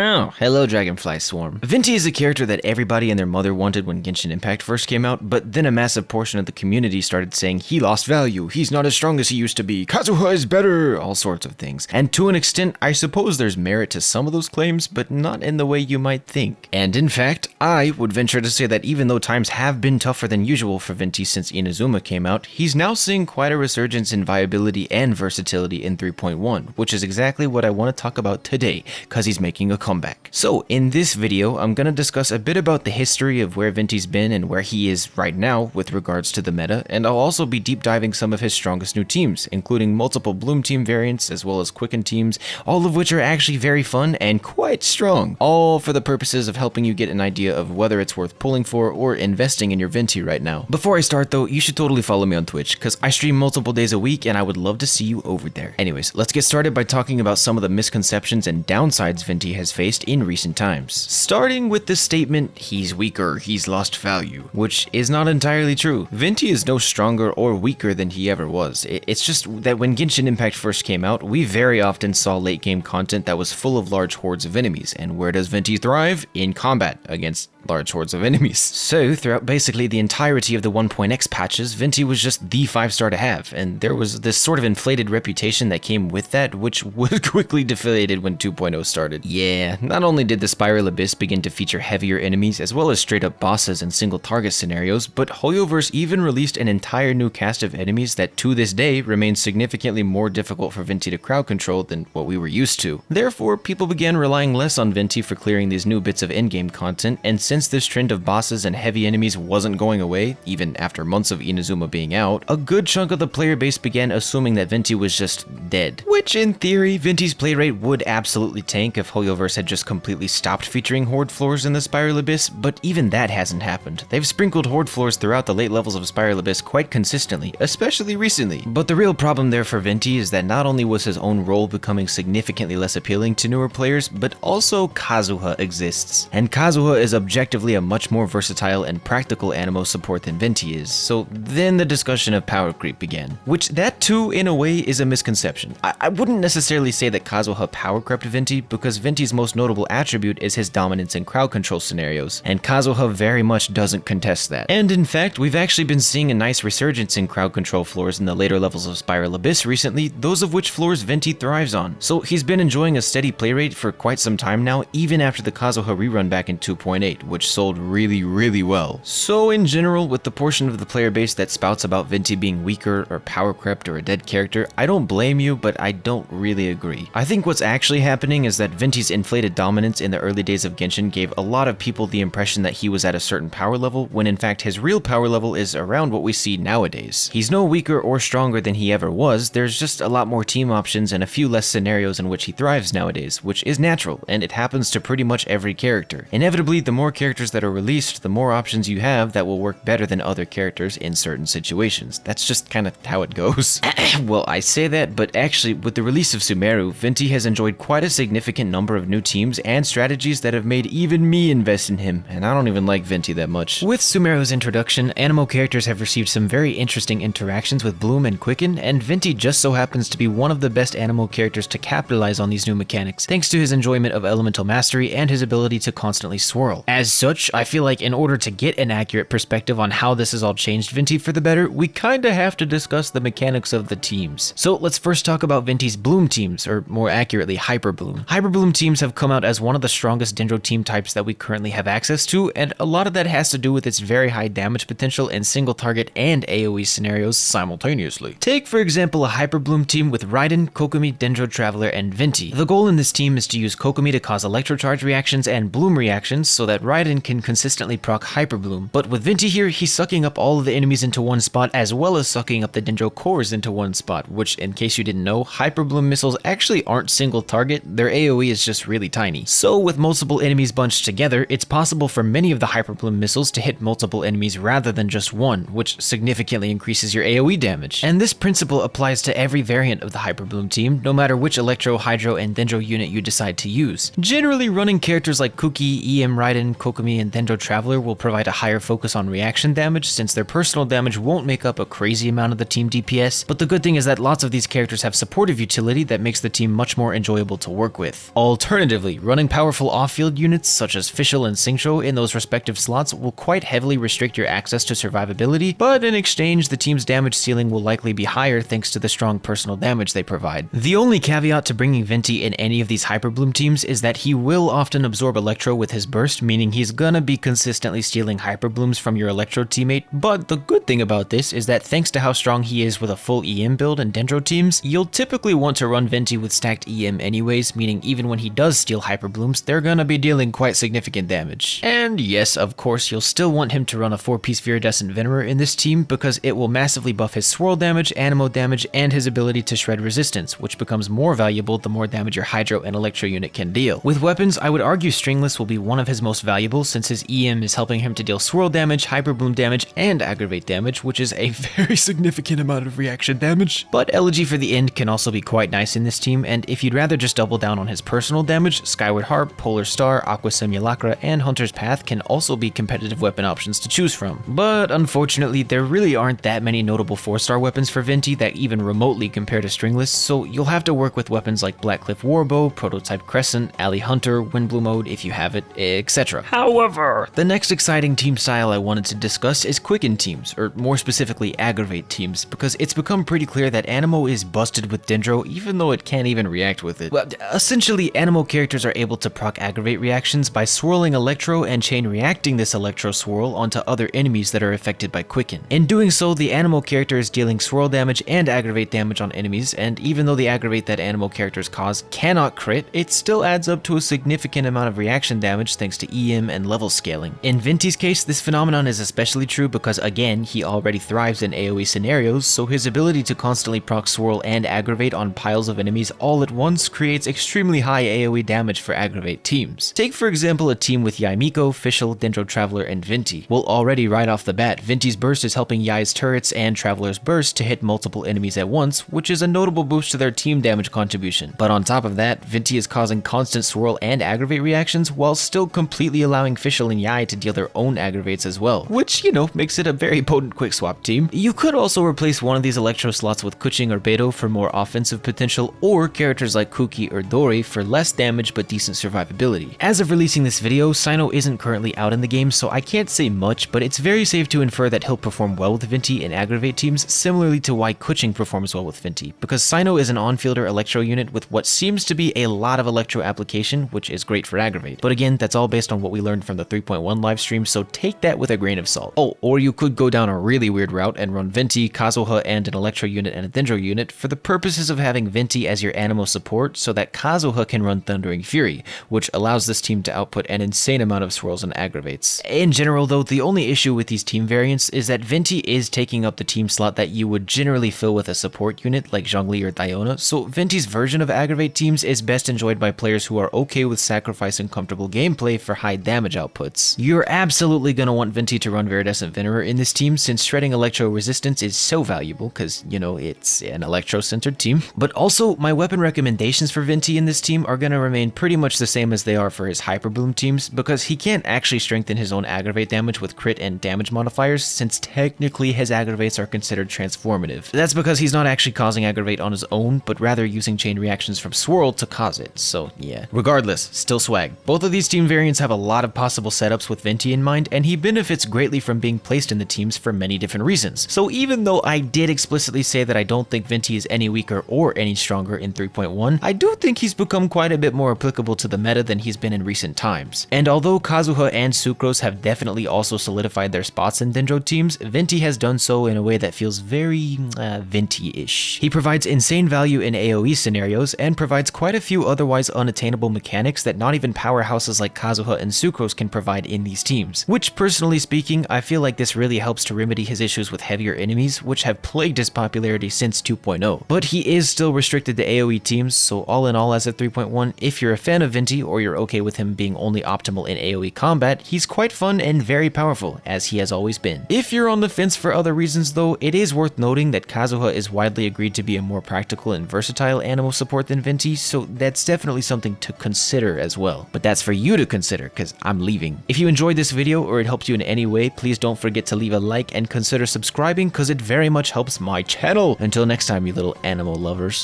Oh, hello Dragonfly Swarm. Venti is a character that everybody and their mother wanted when Genshin Impact first came out, but then a massive portion of the community started saying he lost value, he's not as strong as he used to be, Kazuha is better, all sorts of things. And to an extent, I suppose there's merit to some of those claims, but not in the way you might think. And in fact, I would venture to say that even though times have been tougher than usual for Venti since Inazuma came out, he's now seeing quite a resurgence in viability and versatility in 3.1, which is exactly what I want to talk about today, cause he's making a comeback. So in this video, I'm gonna discuss a bit about the history of where Venti's been and where he is right now with regards to the meta, and I'll also be deep diving some of his strongest new teams, including multiple Bloom team variants as well as Quicken teams, all of which are actually very fun and quite strong, all for the purposes of helping you get an idea of whether it's worth pulling for or investing in your Venti right now. Before I start though, you should totally follow me on Twitch, cause I stream multiple days a week and I would love to see you over there. Anyways, let's get started by talking about some of the misconceptions and downsides Venti has faced in recent times. Starting with the statement, he's weaker, he's lost value, which is not entirely true. Venti is no stronger or weaker than he ever was. It's just that when Genshin Impact first came out, we very often saw late game content that was full of large hordes of enemies, and where does Venti thrive? In combat against large hordes of enemies. So throughout basically the entirety of the 1.x patches, Venti was just the 5-star to have, and there was this sort of inflated reputation that came with that, which was quickly deflated when 2.0 started. Yeah, not only did the Spiral Abyss begin to feature heavier enemies as well as straight up bosses and single target scenarios, but Hoyoverse even released an entire new cast of enemies that to this day remain significantly more difficult for Venti to crowd control than what we were used to. Therefore, people began relying less on Venti for clearing these new bits of in-game content, and since this trend of bosses and heavy enemies wasn't going away, even after months of Inazuma being out, a good chunk of the player base began assuming that Venti was just dead. Which in theory, Venti's play rate would absolutely tank if Hoyoverse had just completely stopped featuring horde floors in the Spiral Abyss, but even that hasn't happened. They've sprinkled horde floors throughout the late levels of Spiral Abyss quite consistently, especially recently. But the real problem there for Venti is that not only was his own role becoming significantly less appealing to newer players, but also Kazuha exists. And Kazuha is objectively a much more versatile and practical Anemo support than Venti is, so then the discussion of power creep began. Which that too, in a way, is a misconception. I wouldn't necessarily say that Kazuha power crept Venti, because Venti's most notable attribute is his dominance in crowd control scenarios, and Kazuha very much doesn't contest that. And in fact, we've actually been seeing a nice resurgence in crowd control floors in the later levels of Spiral Abyss recently, those of which floors Venti thrives on. So he's been enjoying a steady play rate for quite some time now, even after the Kazuha rerun back in 2.8, which sold really well. So in general, with the portion of the player base that spouts about Venti being weaker or power crept or a dead character, I don't blame you, but I don't really agree. I think what's actually happening is that Venti's inflated dominance in the early days of Genshin gave a lot of people the impression that he was at a certain power level, when in fact his real power level is around what we see nowadays. He's no weaker or stronger than he ever was, there's just a lot more team options and a few less scenarios in which he thrives nowadays, which is natural, and it happens to pretty much every character. Inevitably, the more characters that are released, the more options you have that will work better than other characters in certain situations. That's just kind of how it goes. Well, I say that, but actually, with the release of Sumeru, Venti has enjoyed quite a significant number of new teams and strategies that have made even me invest in him, and I don't even like Venti that much. With Sumeru's introduction, Anemo characters have received some very interesting interactions with Bloom and Quicken, and Venti just so happens to be one of the best Anemo characters to capitalize on these new mechanics, thanks to his enjoyment of elemental mastery and his ability to constantly swirl. As such, I feel like in order to get an accurate perspective on how this has all changed Venti for the better, we kinda have to discuss the mechanics of the teams. So let's first talk about Venti's Bloom teams, or more accurately, Hyperbloom. Hyperbloom teams have come out as one of the strongest Dendro team types that we currently have access to, and a lot of that has to do with its very high damage potential in single target and AoE scenarios simultaneously. Take for example a Hyperbloom team with Raiden, Kokomi, Dendro Traveler, and Venti. The goal in this team is to use Kokomi to cause electrocharge reactions and Bloom reactions so that Raiden can consistently proc Hyperbloom, but with Venti here, he's sucking up all of the enemies into one spot as well as sucking up the Dendro cores into one spot, which in case you didn't know, Hyperbloom missiles actually aren't single target, their AoE is just really tiny. So with multiple enemies bunched together, it's possible for many of the Hyperbloom missiles to hit multiple enemies rather than just one, which significantly increases your AoE damage. And this principle applies to every variant of the Hyperbloom team, no matter which Electro, Hydro, and Dendro unit you decide to use. Generally, running characters like Kuki, EM Raiden, Kokomi, and Dendro Traveler will provide a higher focus on reaction damage, since their personal damage won't make up a crazy amount of the team DPS, but the good thing is that lots of these characters have supportive utility that makes the team much more enjoyable to work with. Alternatively, Alternatively, running powerful off-field units such as Fischl and Xingqiu in those respective slots will quite heavily restrict your access to survivability, but in exchange the team's damage ceiling will likely be higher thanks to the strong personal damage they provide. The only caveat to bringing Venti in any of these Hyperbloom teams is that he will often absorb Electro with his burst, meaning he's gonna be consistently stealing Hyperblooms from your Electro teammate, but the good thing about this is that thanks to how strong he is with a full EM build in Dendro teams, you'll typically want to run Venti with stacked EM anyways, meaning even when he does steal Hyperblooms, they're gonna be dealing quite significant damage. And yes, of course, you'll still want him to run a 4-piece Viridescent Venerer in this team because it will massively buff his swirl damage, Anemo damage, and his ability to shred resistance, which becomes more valuable the more damage your Hydro and Electro unit can deal. With weapons, I would argue Stringless will be one of his most valuable since his EM is helping him to deal swirl damage, Hyperbloom damage, and aggravate damage, which is a very significant amount of reaction damage. But Elegy for the End can also be quite nice in this team, and if you'd rather just double down on his personal damage, Skyward Harp, Polar Star, Aqua Simulacra, and Hunter's Path can also be competitive weapon options to choose from. But unfortunately, there really aren't that many notable 4-star weapons for Venti that even remotely compare to Stringless, so you'll have to work with weapons like Blackcliff Warbow, Prototype Crescent, Alley Hunter, Windblow Mode if you have it, etc. However, the next exciting team style I wanted to discuss is Quicken teams, or more specifically Aggravate teams, because it's become pretty clear that Anemo is busted with Dendro even though it can't even react with it. Well, essentially, Anemo characters are able to proc Aggravate reactions by swirling Electro and chain reacting this Electro swirl onto other enemies that are affected by Quicken. In doing so, the Anemo character is dealing swirl damage and aggravate damage on enemies, and even though the aggravate that Anemo characters cause cannot crit, it still adds up to a significant amount of reaction damage thanks to EM and level scaling. In Venti's case, this phenomenon is especially true because again, he already thrives in AoE scenarios, so his ability to constantly proc swirl and aggravate on piles of enemies all at once creates extremely high AoE damage for aggravate teams. Take for example a team with Yaimiko, Fischl, Dendro Traveler, and Venti. Well, already right off the bat, Venti's burst is helping Yai's turrets and Traveler's burst to hit multiple enemies at once, which is a notable boost to their team damage contribution. But on top of that, Venti is causing constant swirl and aggravate reactions while still completely allowing Fischl and Yai to deal their own aggravates as well, which, you know, makes it a very potent quick swap team. You could also replace one of these Electro slots with Kuching or Beidou for more offensive potential, or characters like Kuki or Dori for less damage but decent survivability. As of releasing this video, Sino isn't currently out in the game, so I can't say much, but it's very safe to infer that he'll perform well with Venti in aggravate teams, similarly to why Kuching performs well with Venti, because Sino is an on-fielder Electro unit with what seems to be a lot of Electro application, which is great for aggravate. But again, that's all based on what we learned from the 3.1 livestream, so take that with a grain of salt. Oh, or you could go down a really weird route and run Venti, Kazuha, and an Electro unit and a Dendro unit for the purposes of having Venti as your Anemo support so that Kazuha can run Thundering Fury, which allows this team to output an insane amount of swirls and aggravates. In general though, the only issue with these team variants is that Venti is taking up the team slot that you would generally fill with a support unit like Zhongli or Diona, so Venti's version of aggravate teams is best enjoyed by players who are okay with sacrificing comfortable gameplay for high damage outputs. You're absolutely gonna want Venti to run Viridescent Venerer in this team since shredding Electro resistance is so valuable because, you know, it's an Electro-centered team. But also, my weapon recommendations for Venti in this team are gonna remain pretty much the same as they are for his Hyperbloom teams because he can't actually strengthen his own aggravate damage with crit and damage modifiers since technically his aggravates are considered transformative. That's because he's not actually causing aggravate on his own, but rather using chain reactions from swirl to cause it, so yeah. Regardless, still swag. Both of these team variants have a lot of possible setups with Venti in mind, and he benefits greatly from being placed in the teams for many different reasons. So even though I did explicitly say that I don't think Venti is any weaker or any stronger in 3.1, I do think he's become quite a bit more applicable to the meta than he's been in recent times. And although Kazuha and Sucrose have definitely also solidified their spots in Dendro teams, Venti has done so in a way that feels very Venti-ish. He provides insane value in AoE scenarios and provides quite a few otherwise unattainable mechanics that not even powerhouses like Kazuha and Sucrose can provide in these teams, which personally speaking, I feel like this really helps to remedy his issues with heavier enemies, which have plagued his popularity since 2.0. But he is still restricted to AoE teams, so all in all as of 3.1, if you're a fan of Venti or you're okay with him being only optimal in AoE combat, he's quite fun and very powerful, as he has always been. If you're on the fence for other reasons though, it is worth noting that Kazuha is widely agreed to be a more practical and versatile Anemo support than Venti, so that's definitely something to consider as well. But that's for you to consider, cause I'm leaving. If you enjoyed this video or it helped you in any way, please don't forget to leave a like and consider subscribing cause it very much helps my channel. Until next time, you little Anemo lovers.